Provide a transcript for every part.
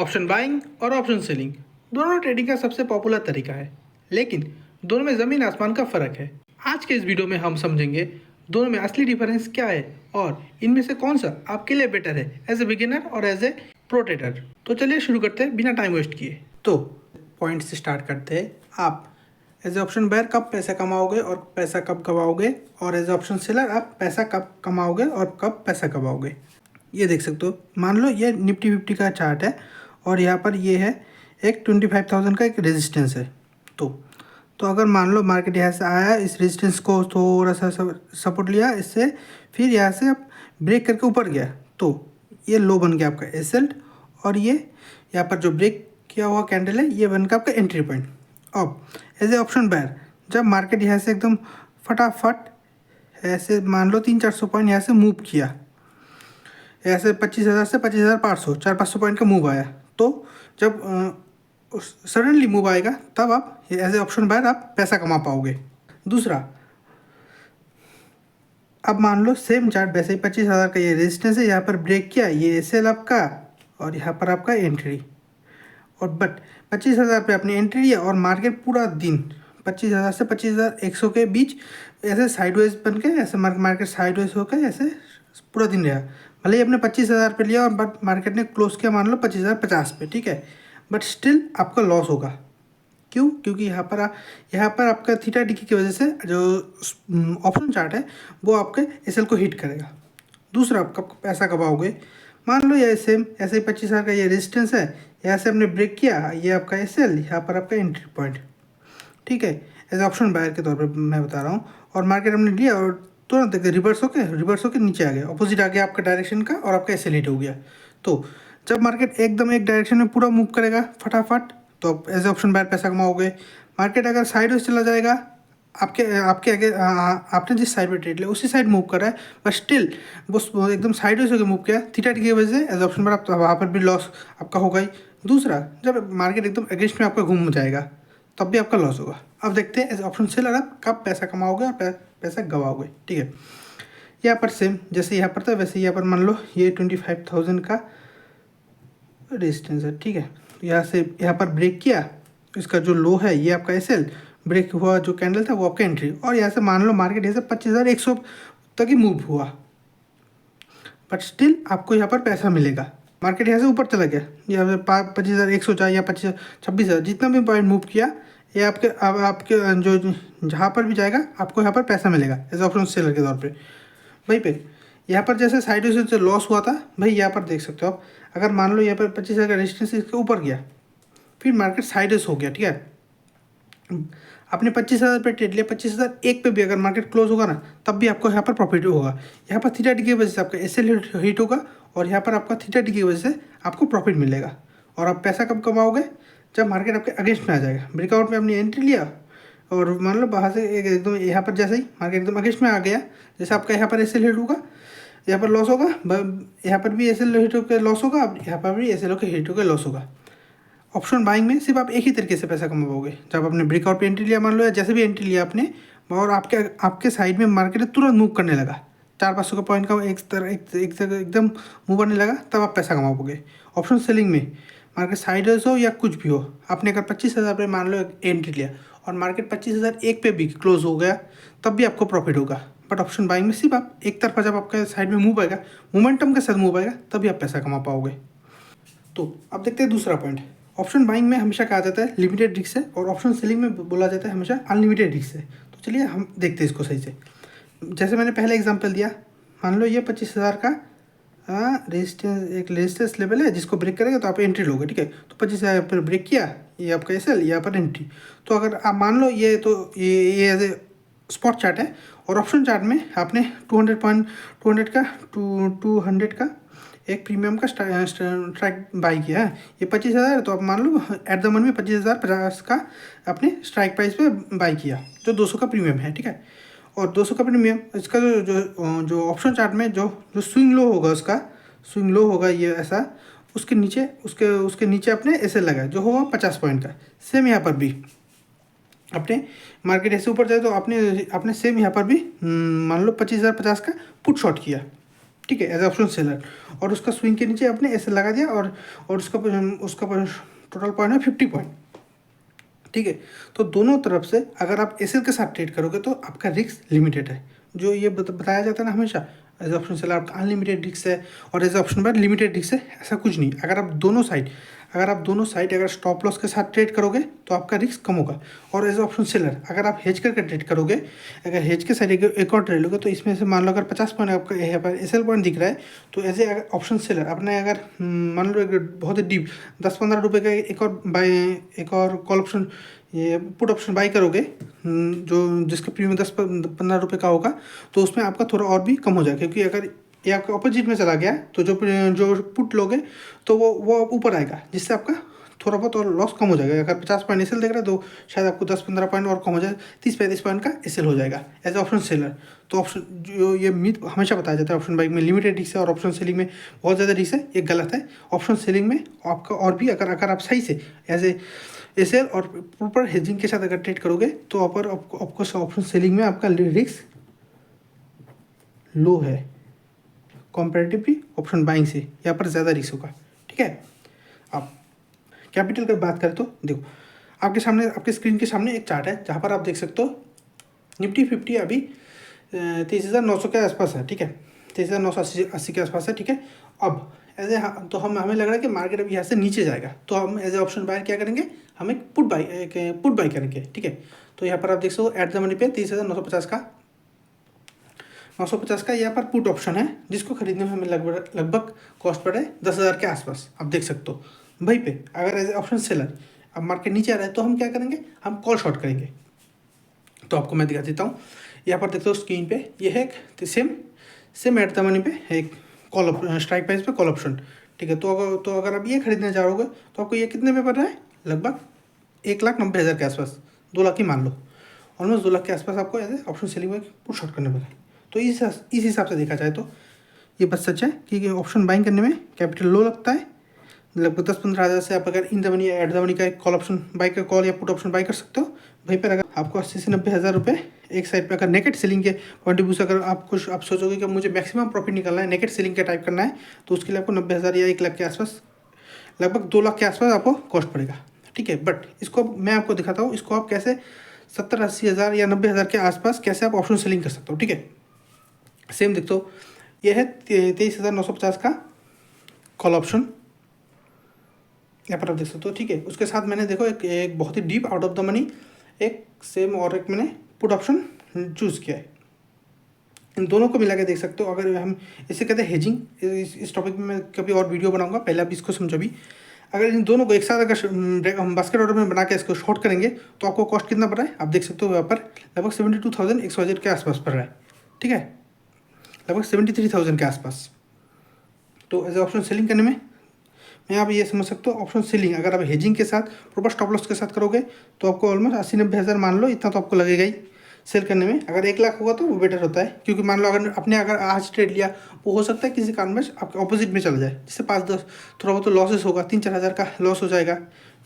Option buying और option selling दोनों trading का सबसे पॉपुलर तरीका है, लेकिन दोनों में ज़मीन आसमान का फ़र्क है। आज के इस वीडियो में हम समझेंगे दोनों में असली डिफरेंस क्या है और इनमें से कौन सा आपके लिए बेटर है एज ए बिगिनर और एज ए प्रो ट्रेडर। तो चलिए शुरू करते हैं बिना टाइम वेस्ट किए। तो पॉइंट से स्टार्ट करते हैं। आप एज ए ऑप्शन बायर कब पैसा कमाओगे और पैसा कब गवाओगे, और एज ए ऑप्शन सेलर आप पैसा कब कमाओगे और कब पैसा गवाओगे। ये देख सकते हो, मान लो ये निफ्टी 50 का चार्ट है और यहाँ पर ये है एक 25,000 का एक रेजिस्टेंस है। तो अगर मान लो मार्केट यहाँ से आया, इस रेजिस्टेंस को थोड़ा सा सपोर्ट लिया इससे, फिर यहाँ से अब ब्रेक करके ऊपर गया, तो ये लो बन गया आपका एसएल, और ये यहाँ पर जो ब्रेक किया हुआ कैंडल है ये बन गया आपका एंट्री पॉइंट। अब एज ए ऑप्शन बायर जब मार्केट यहाँ से एकदम फटाफट ऐसे मान लो 300-400 पॉइंट यहाँ से मूव किया, ऐसे 25,000 से 25,500 400-500 पॉइंट का मूव आया, तो जब सडनली मूव आएगा तब आप एज ए ऑप्शन बायर आप पैसा कमा पाओगे। दूसरा, अब मान लो सेम चार्ट वैसे ही 25,000 का ये रेजिस्टेंस है, यहाँ पर ब्रेक किया, ये एसएल आपका और यहाँ पर आपका एंट्री, और बट 25,000 पे आपने एंट्री लिया और मार्केट पूरा दिन 25,000 से 25,100 के बीच ऐसे साइडवेज बन के ऐसे मार्केट साइडवेज होकर ऐसे पूरा दिन रहा। भले ही आपने 25,000 पे लिया और बट मार्केट ने क्लोज किया मान लो 25,050 पे, ठीक है, बट स्टिल आपका लॉस होगा। क्यों? क्योंकि यहाँ पर आपका थीटा डिकी की वजह से जो ऑप्शन चार्ट है वो आपके एसएल को हिट करेगा। दूसरा, आपका पैसा कमाओगे, मान लो ये सेम ऐसे ही 25,000 का ये रेजिस्टेंस है, यहाँ से हमने ब्रेक किया, ये आपका एसएल, यहाँ पर आपका एंट्री पॉइंट, ठीक है, एज ऑप्शन बायर के तौर पे मैं बता रहा हूँ, और मार्केट हमने लिया और तुरंत देखते रिवर्स होके नीचे आ गया, अपोजिट आ गया आपका डायरेक्शन का, और आपका एसएल हिट हो गया। तो जब मार्केट एकदम एक डायरेक्शन में पूरा मूव करेगा फटाफट, तो आप एज ऑप्शन बायर पैसा कमाओगे। मार्केट अगर साइड चला जाएगा, आपके आगे आपने जिस साइड पे ट्रेड लिया उसी साइड मूव कर रहा है, बट स्टिल वो एकदम साइडवेज होकर मूव किया थीटा की वजह से, एज ऑप्शन बायर आप वहाँ पर भी लॉस आपका होगा ही। दूसरा, जब मार्केट एकदम अगेंस्ट में आपका घूम जाएगा तब भी आपका लॉस होगा। अब देखते हैं एज ऑप्शन सेलर आप कब पैसा कमाओगे और पैसा गवाओगे, ठीक है। यहाँ पर सेम जैसे यहाँ पर था वैसे यहाँ पर मान लो ये 25,000 का रेजिस्टेंस है, ठीक है, यहाँ से यहाँ पर ब्रेक किया, इसका जो लो है ये आपका एसएल, ब्रेक हुआ जो कैंडल था वो आपका एंट्री, और यहाँ से मान लो मार्केट यहाँ से 25,100 तक ही मूव हुआ, बट स्टिल आपको यहाँ पर पैसा मिलेगा। मार्केट यहाँ से ऊपर चला गया, यहाँ से 25,100 चाहे या 26,000 जितना भी पॉइंट मूव किया, ये आपके जो जहाँ पर भी जाएगा आपको यहाँ पर पैसा मिलेगा एज ऑप्शन सेलर के तौर पे। वहीं पे यहाँ पर जैसे साइड से जो लॉस हुआ था भाई, यहाँ पर देख सकते हो आप, अगर मान लो यहाँ पर 25,000 का रेजिस्टेंस इसके ऊपर गया, फिर मार्केट साइडवेज हो गया, ठीक है, आपने 25,000 पे ट्रेड लिया, 25,001 पे भी अगर मार्केट क्लोज होगा ना तब भी आपको यहाँ पर प्रॉफिट होगा। यहाँ पर थीटा डी की वजह से आपका एसएल हिट होगा और यहाँ पर आपका थीटा डी की वजह से आपको प्रॉफिट मिलेगा। और आप पैसा कब कमाओगे? जब मार्केट आपके अगेंस्ट में आ जाएगा। ब्रेकआउट में आपने एंट्री लिया और मान लो बाहर से एकदम यहाँ पर जैसे ही मार्केट एकदम अगेंस्ट में आ गया, जैसे आपका यहाँ पर एसएल हिट होगा, यहाँ पर लॉस होगा, यहाँ पर भी एसएल हिट होकर लॉस होगा, यहाँ पर भी एसएल होकर हिट होकर लॉस होगा। ऑप्शन बाइंग में सिर्फ आप एक ही तरीके से पैसा कमाओगे, जब आपने ब्रेकआउट पे एंट्री लिया मान लो, या जैसे भी एंट्री लिया आपने और आपके साइड में मार्केट तुरंत मूव करने लगा, 400-500 का पॉइंट का एक एकदम मूव आने लगा, तब आप पैसा कमा पाओगे। ऑप्शन सेलिंग में मार्केट साइडवेज हो या कुछ भी हो, आपने अगर 25,000 पे मान लो एंट्री लिया और मार्केट 25,001 पे भी क्लोज हो गया तब भी आपको प्रॉफिट होगा। बट ऑप्शन बाइंग में सिर्फ आप एक तरफा जब आपका साइड में मूव आएगा, मोमेंटम के साथ मूव आएगा, तभी आप पैसा कमा पाओगे। तो अब देखते हैं दूसरा पॉइंट। ऑप्शन बाइंग में हमेशा कहा जाता है लिमिटेड रिस्क है और ऑप्शन सेलिंग में बोला जाता है हमेशा अनलिमिटेड रिस्क है। तो चलिए हम देखते हैं इसको सही से। जैसे मैंने पहले एग्जांपल दिया, मान लो ये 25,000 का रेजिस्टेंस लेवल है, जिसको ब्रेक करेगा तो आप एंट्री लोगे, ठीक है। तो 25,000 पर ब्रेक किया, ये आपका एसएल, यहाँ पर एंट्री। तो अगर आप मान लो ये एज ए स्पॉट चार्ट है और ऑप्शन चार्ट में आपने 200 का एक प्रीमियम का स्ट्राइक बाई किया है, ये 25,000, तो आप मान लो एट द मन में 25,050 का आपने स्ट्राइक प्राइस पे बाई किया, जो 200 का प्रीमियम है, ठीक है। और 200 का प्रीमियम, इसका जो ऑप्शन चार्ट में जो स्विंग लो होगा, उसका स्विंग लो होगा ये ऐसा, उसके नीचे आपने ऐसे लगा जो होगा 50 पॉइंट का। सेम यहाँ पर भी अपने मार्केट ऐसे ऊपर जाए तो आपने सेम यहाँ पर भी मान लो 25,050 का पुट शॉट किया, ठीक है, एज ऑप्शन सेलर। और उसका स्विंग के नीचे आपने ऐसे लगा दिया और उसका उसका टोटल पॉइंट है 50 पॉइंट। ठीक है, तो दोनों तरफ से अगर आप एसएल के साथ ट्रेड करोगे तो आपका रिस्क लिमिटेड है। जो ये बताया जाता है ना हमेशा, एज ऑप्शन सेलर आपका अनलिमिटेड रिस्क है और as option buy limited risk है, ऐसा कुछ नहीं। अगर आप दोनों साइड अगर स्टॉप लॉस के साथ ट्रेड करोगे तो आपका रिस्क कम होगा। और एज ऑप्शन सेलर अगर आप हेज करके ट्रेड करोगे, अगर हेज के साइड एक और ट्रेड लोगे तो इसमें से मान लो अगर 50 पॉइंट आपका यहाँ पर एसएल पॉइंट दिख रहा है, तो एज ए ऑप्शन सेलर आपने अगर मान लो एक बहुत ही डीप 10-15 रुपये का एक और कॉल ऑप्शन, ये पुट ऑप्शन बाई करोगे, जो जिसका प्रीमियम 10-15 रुपये का होगा, तो उसमें आपका थोड़ा और भी कम हो जाएगा। क्योंकि अगर ये आपका अपोजिट में चला गया तो जो पुट लोगे तो वो ऊपर आएगा, जिससे आपका थोड़ा बहुत और लॉस कम हो जाएगा। अगर 50 पॉइंट एसएल देख रहा है तो शायद आपको 10-15 पॉइंट और कम हो जाए, 30-35 पॉइंट का एसएल हो जाएगा एज ऑप्शन सेलर। तो ऑप्शन जो ये मिथ हमेशा बताया जाता है ऑप्शन बाइंग में लिमिटेड रिस्क है और ऑप्शन सेलिंग में बहुत ज़्यादा रिस्क है, ये गलत है। ऑप्शन सेलिंग में आपका और भी अगर आप सही से एज ए एसएल और प्रॉपर हेजिंग के साथ अगर ट्रेड करोगे तो आपको ऑप्शन सेलिंग में आपका रिस्क लो है कंपैरेटिवली ऑप्शन बाइंग से, यहाँ पर ज़्यादा रिस्क होगा। ठीक है, आप कैपिटल की बात करें तो देखो आपके स्क्रीन के सामने एक चार्ट है जहाँ पर आप देख सकते हो निफ्टी 50 अभी 23,900 के आसपास है। ठीक है, 23,980 के आसपास है। ठीक है, अब एज ए तो हमें लग रहा है कि मार्केट अभी यहाँ से नीचे जाएगा, तो हम एज ए ऑप्शन बायर क्या करेंगे, हम एक पुट बाई करेंगे। ठीक है, तो यहाँ पर आप देख सकते हो एट द मनी पे 30,950 का यहाँ पर पुट ऑप्शन है, जिसको खरीदने में हमें लगभग कॉस्ट पड़े 10,000 के आसपास। आप देख सकते हो वहीं पे अगर एज ए ऑप्शन सेलर अब मार्केट नीचे आ रहा है तो हम क्या करेंगे, हम कॉल शॉर्ट करेंगे। तो आपको मैं दिखा देता हूँ, यहाँ पर देखते हो स्क्रीन पे ये है सेम एट द मनी पे एक कॉल स्ट्राइक प्राइस पे कॉल ऑप्शन। ठीक है, तो अगर आप ये खरीदना चाहोगे तो आपको ये कितने में पड़ रहा है, लगभग 1,90,000 के आसपास, 2 लाख ही मान लो, ऑलमोस्ट 2 लाख के आसपास आपको एज ए ऑप्शन सेलिंग में पुट शॉर्ट करने पड़ा। तो इस हिसाब से देखा जाए तो ये बात सच है कि ऑप्शन बाइंग करने में कैपिटल लो लगता है। लगभग 10-15 हज़ार से आप अगर इन द मनी या एट द मनी का एक कॉल ऑप्शन बाई का कॉल या पुट ऑप्शन बाई कर सकते हो। वहीं पर अगर आपको 80 से 90 हज़ार रुपये एक साइड पे अगर नेकेट सेलिंग के पॉइंट ऑफ व्यू से अगर आप सोचोगे कि मुझे मैक्सिमम प्रॉफिट निकालना है, नेकेट सेलिंग का टाइप करना है, तो उसके लिए आपको 90,000 या 1 लाख के आसपास, लगभग 2 लाख के आसपास आपको कॉस्ट पड़ेगा। ठीक है, बट इसको मैं आपको दिखाता हूँ, इसको आप कैसे 70-80 हज़ार या 90 हज़ार के आसपास कैसे आप ऑप्शन सेलिंग कर सकते हो। ठीक है, सेम देखो ये है 23,950 का कॉल ऑप्शन, यहाँ पर आप देख सकते हो। ठीक है, उसके साथ मैंने देखो एक बहुत ही deep out of the money एक सेम और एक मैंने पुट ऑप्शन चूज़ किया है। इन दोनों को मिला के देख सकते हो। अगर हम इसे कहते हैं हेजिंग, इस टॉपिक में मैं कभी और वीडियो बनाऊंगा, पहले आप इसको समझो भी। अगर इन दोनों को एक साथ अगर हम बास्केट ऑर्डर में बना के इसको शॉर्ट करेंगे तो आपको कॉस्ट कितना पड़ रहा है, आप देख सकते हो यहाँ पर लगभग 72,000 के आसपास पड़ रहा है। ठीक है, लगभग 73,000 के आसपास। तो एज ए ऑप्शन सेलिंग करने में मैं आप ये समझ सकते हो, ऑप्शन सेलिंग अगर आप हेजिंग के साथ प्रॉपर स्टॉप लॉस के साथ करोगे तो आपको ऑलमोस्ट 80-90 हज़ार मान लो, इतना तो आपको लगेगा ही सेल करने में। अगर 1 लाख होगा तो वो बेटर होता है, क्योंकि मान लो अगर आज ट्रेड लिया, वो हो सकता है किसी कारणवश आपके ऑपोजिट में चला जाए, जिससे 5-10 थोड़ा बहुत लॉसेस होगा, 3-4 हज़ार का लॉस हो जाएगा।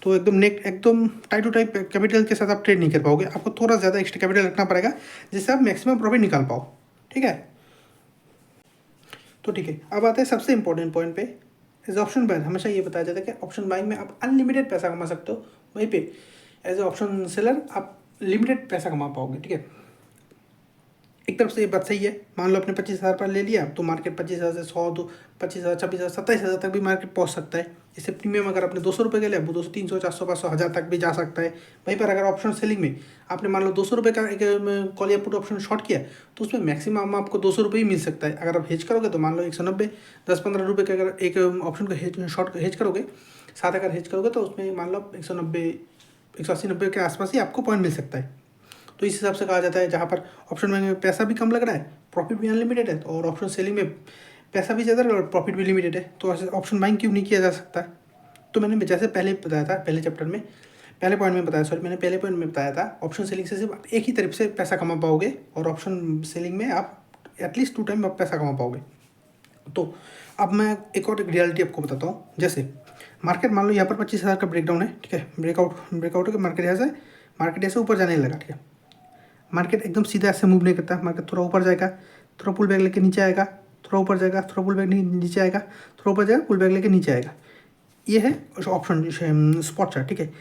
तो एकदम टाइप टू टाइप कैपिटल के साथ आप ट्रेड नहीं कर पाओगे, आपको थोड़ा ज़्यादा एक्स्ट्रा कैपिटल रखना पड़ेगा जिससे आप मैक्सिमम प्रॉफिट निकाल पाओ। ठीक है, तो ठीक है, अब आते हैं सबसे इंपॉर्टेंट पॉइंट पे। एज ऑप्शन बायर हमेशा ये बताया जाता है कि ऑप्शन बाइंग में आप अनलिमिटेड पैसा कमा सकते हो, वहीं पे एज ऑप्शन सेलर आप लिमिटेड पैसा कमा पाओगे। ठीक है, एक तरफ से ये बात सही है, मान लो आपने 25,000 पर ले लिया तो मार्केट 25,000 से 100, 25,000, 26,000, 27,000 तक भी मार्केट पहुंच सकता है। इससे प्रीमियम अगर आपने 200 रुपये का लिया, वो 200, 300, 400, 500, 1000 तक भी जा सकता है। वहीं पर अगर ऑप्शन सेलिंग में आपने मान लो 200 रुपये का एक कॉल या पुट ऑप्शन शॉर्ट किया, तो उसमें मैक्सिमम आपको 200 रुपये ही मिल सकता है। अगर आप हेज करोगे तो मान लो 190, 10-15 रुपये का अगर एक ऑप्शन का शॉर्ट हेज करोगे, साथ अगर हेज करोगे तो उसमें मान लो 190, 180-90 के आसपास ही आपको पॉइंट मिल सकता है। तो इस हिसाब से कहा जाता है, जहाँ पर ऑप्शन में पैसा भी कम लग रहा है, प्रॉफिट भी अनलिमिटेड है, और ऑप्शन सेलिंग में पैसा भी ज़्यादा और प्रॉफिट भी लिमिटेड है, तो ऐसे ऑप्शन बाइंग क्यों नहीं किया जा सकता। तो मैंने जैसे पहले बताया था, पहले पॉइंट में बताया था, ऑप्शन सेलिंग से सिर्फ आप एक ही तरफ से पैसा कमा पाओगे, और ऑप्शन सेलिंग में आप एटलीस्ट 2 टाइम आप पैसा कमा पाओगे। तो अब मैं एक और रियलिटी आपको बताता हूँ। जैसे मार्केट मान लो यहाँ पर 25,000 का ब्रेकडाउन है। ठीक है, ब्रेकआउट है, मार्केट यहाँ से ऊपर जाने लगा। ठीक है, मार्केट एकदम सीधा ऐसे मूव नहीं करता, मार्केट थोड़ा ऊपर जाएगा, थोड़ा पुल बैक लेके नीचे आएगा, थोड़ा ऊपर जाएगा, थोड़ा पुल बैक नीचे आएगा, थोड़ा ऊपर जाएगा, पुल बैक लेके नीचे आएगा। ये है ऑप्शन स्पॉट चार्ट, ठीक है।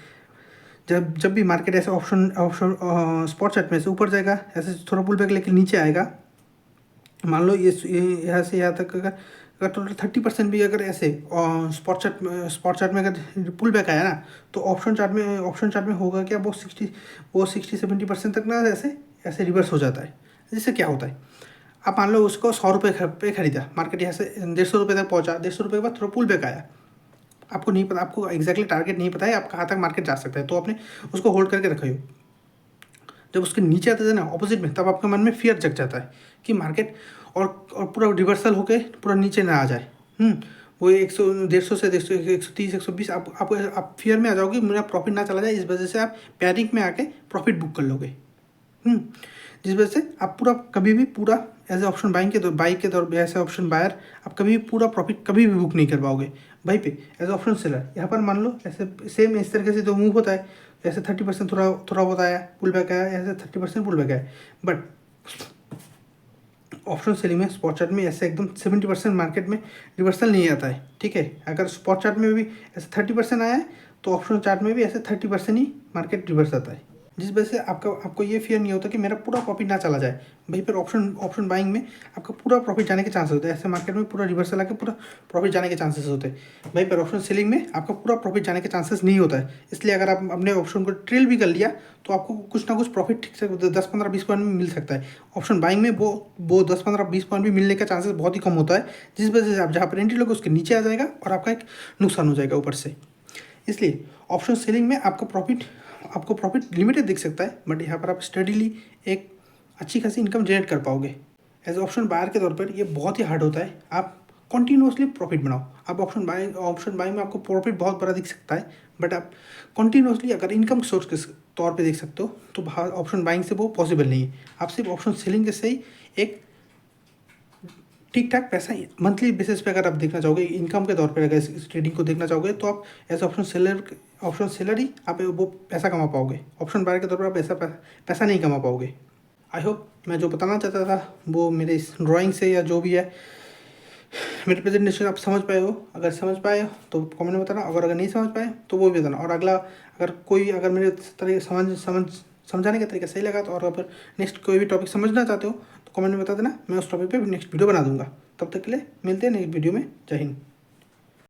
जब भी मार्केट ऐसे ऑप्शन ऑप्शन स्पॉट चार्ट में से ऊपर जाएगा, ऐसे थोड़ा पुल बैक लेके नीचे आएगा, मान लो ये यहाँ से यहाँ तक अगर टोटल 30% भी अगर ऐसे स्पॉट चार्ट में अगर पुल बैक आया ना, तो ऑप्शन चार्ट में होगा क्या, वो 60-70% तक ना ऐसे ऐसे रिवर्स हो जाता है। जिससे क्या होता है, आप मान लो उसको 100 रुपये पे खरीदा, मार्केट यहाँ से 150 रुपये तक पहुँचा, 150 रुपये के बाद थोड़ा पुल बैक आया, आपको नहीं पता, आपको एग्जैक्टली टारगेट नहीं पता है आप कहाँ तक मार्केट जा सकता है, तो आपने उसको होल्ड करके रखे हो। जब उसके नीचे आते थे ना ऑपोजिट में, तब आपके मन में फियर जग जाता है कि मार्केट और पूरा रिवर्सल होके पूरा नीचे ना आ जाए। वो 100 150 से 130 120 आप फियर में आ जाओगे, मेरा प्रॉफिट ना चला जाए, इस वजह से आप पैनिक में आके प्रॉफिट बुक कर लोगे। जिस वजह से आप पूरा कभी भी पूरा एज ए ऑप्शन बाइंग के तौर पर ऐसे ऑप्शन बायर आप कभी भी पूरा प्रॉफिट कभी भी बुक नहीं कर पाओगे भाई पे। एज ऑप्शन सेलर यहाँ पर मान लो ऐसे सेम इस तरीके से तो मूव होता है, ऐसे 30% थोड़ा बहुत आया, पुल बैक आया, ऐसे 30% पुल बैक आया। बट ऑप्शन सेलिंग में स्पॉट चार्ट में ऐसे एकदम 70% मार्केट में रिवर्सल नहीं आता है, ठीक है। अगर स्पॉट चार्ट में भी ऐसे 30% आया है, तो ऑप्शन चार्ट में भी ऐसे 30% ही मार्केट रिवर्स आता है। जिस वजह से आपको ये फियर नहीं होता कि मेरा पूरा प्रॉफिट ना चला जाए। वहीं पर ऑप्शन बाइंग में आपका पूरा प्रॉफिट जाने के चांसेस होते हैं, ऐसे मार्केट में पूरा रिवर्सल आके पूरा प्रॉफिट जाने के चांसेस होते हैं। वहीं पर ऑप्शन सेलिंग में आपका पूरा प्रॉफिट जाने के चांसेस नहीं होता है। इसलिए अगर आप अपने ऑप्शन को ट्रेल भी कर लिया, तो आपको कुछ ना कुछ प्रॉफिट ठीक से 10-15-20 पॉइंट में मिल सकता है। ऑप्शन बाइंग में वो 10-15-20 पॉइंट भी मिलने का चांसेस बहुत ही कम होता है, जिस वजह से आप जहाँ पर एंट्री लोगे उसके नीचे आ जाएगा और आपका एक नुकसान हो जाएगा ऊपर से। इसलिए ऑप्शन सेलिंग में आपको प्रॉफिट लिमिटेड दिख सकता है, बट यहाँ पर आप स्टडीली एक अच्छी खासी इनकम जनरेट कर पाओगे। एज ऑप्शन बायर के तौर पर ये बहुत ही हार्ड होता है, आप कंटिन्यूसली प्रॉफिट बनाओ। आप ऑप्शन बाइंग में आपको प्रॉफिट बहुत बड़ा दिख सकता है, बट आप कंटिन्यूसली अगर इनकम सोर्स के तौर पे देख सकते हो, तो ऑप्शन बाइंग से वो पॉसिबल नहीं है। आप सिर्फ ऑप्शन सेलिंग से ही एक ठीक ठाक पैसा मंथली बेसिस पे अगर आप देखना चाहोगे, इनकम के तौर पर अगर इस ट्रेडिंग को देखना चाहोगे, तो आप एज ऑप्शन सेलर ही आप वो पैसा कमा पाओगे। ऑप्शन बायर के तौर पर आप ऐसा पैसा नहीं कमा पाओगे। आई होप मैं जो बताना चाहता था वो मेरे इस ड्राइंग से या जो भी है मेरे प्रेजेंटेशन आप समझ पाए हो। अगर समझ पाए हो तो कमेंट में बताना, अगर नहीं समझ पाए तो वो भी बताना। और अगर मेरे तरीके समझाने का तरीका सही लगा, तो और अगर नेक्स्ट कोई भी टॉपिक समझना चाहते हो तो कमेंट में बता देना, मैं उस टॉपिक पे नेक्स्ट वीडियो बना दूंगा। तब तक के लिए मिलते हैं नेक्स्ट वीडियो में। जय हिंद।